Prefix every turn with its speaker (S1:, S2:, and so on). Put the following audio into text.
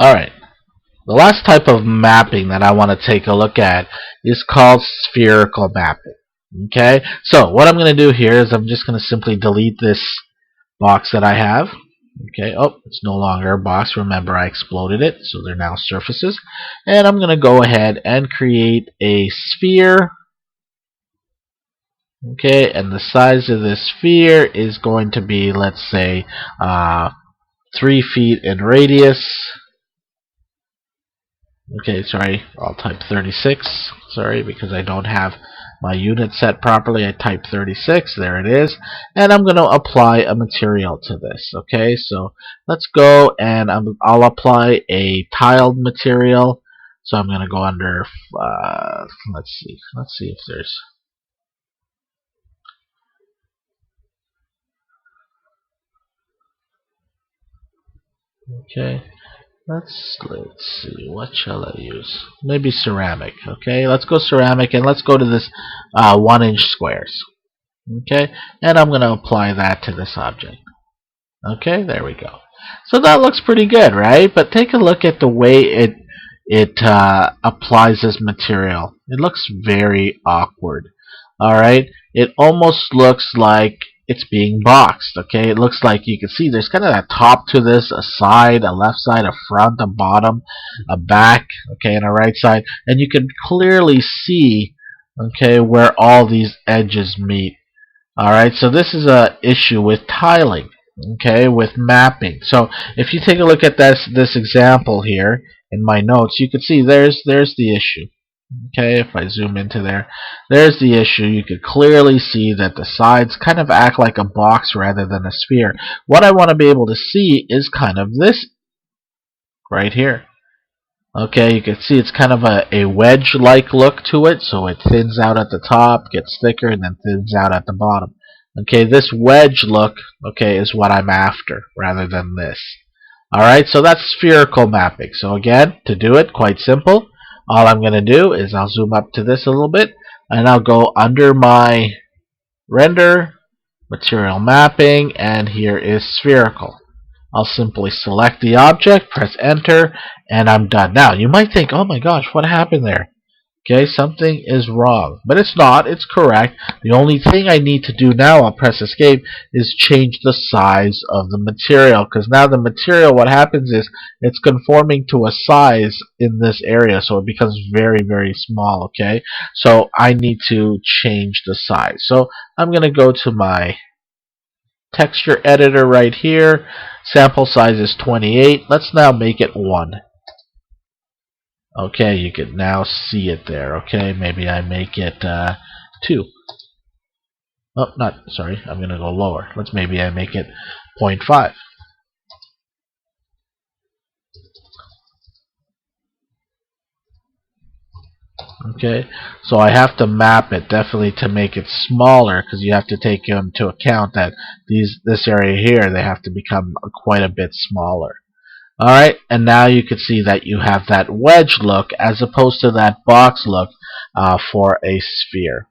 S1: Alright, the last type of mapping that I want to take a look at is called spherical mapping. Okay, so what I'm going to do here is I'm just going to simply delete this box that I have. Okay, oh, it's no longer a box. Remember, I exploded it, so they're now surfaces. And I'm going to go ahead and create a sphere. Okay, and the size of this sphere is going to be, let's say, 3 feet in radius. Okay, sorry, I'll type 36. Sorry, because I don't have my unit set properly. I typed 36. There it is. And I'm going to apply a material to this. Okay, so let's go and I'll apply a tiled material. So I'm going to go under, let's see if there's, okay. Let's see, what shall I use? Maybe ceramic. Okay, let's go ceramic, and let's go to this 1-inch squares. Okay, and I'm going to apply that to this object. Okay, there we go. So that looks pretty good, right? But take a look at the way it applies this material. It looks very awkward. All right, it almost looks like it's being boxed. Okay, it looks like you can see there's kind of a top to this, a side, a left side, a front, a bottom, a back, okay, and a right side, and you can clearly see, okay, where all these edges meet. All right, so this is a issue with tiling, okay, with mapping. So if you take a look at this example here in my notes, you can see there's the issue. Okay, if I zoom into there's the issue. You could clearly see that the sides kind of act like a box rather than a sphere. What I want to be able to see is kind of this right here. Okay, you can see it's kind of a wedge-like look to it, so it thins out at the top, gets thicker, and then thins out at the bottom. Okay, this wedge look, okay, is what I'm after, rather than this. Alright, so that's spherical mapping. So again, to do it, quite simple. All I'm going to do is I'll zoom up to this a little bit, and I'll go under my render, material mapping, and here is spherical. I'll simply select the object, press enter, and I'm done. Now, you might think, oh my gosh, what happened there? Okay, something is wrong. But it's not, it's correct. The only thing I need to do now, I'll press escape, is change the size of the material. Because now the material, what happens is, it's conforming to a size in this area. So it becomes very, very small, okay? So I need to change the size. So I'm going to go to my texture editor right here. Sample size is 28. Let's now make it 1. Okay, you can now see it there. Okay, maybe I make it 2. Oh, sorry, I'm going to go lower. Maybe I make it 0.5. Okay, so I have to map it definitely to make it smaller, because you have to take into account that this area here, they have to become quite a bit smaller. Alright, and now you can see that you have that wedge look as opposed to that box look for a sphere.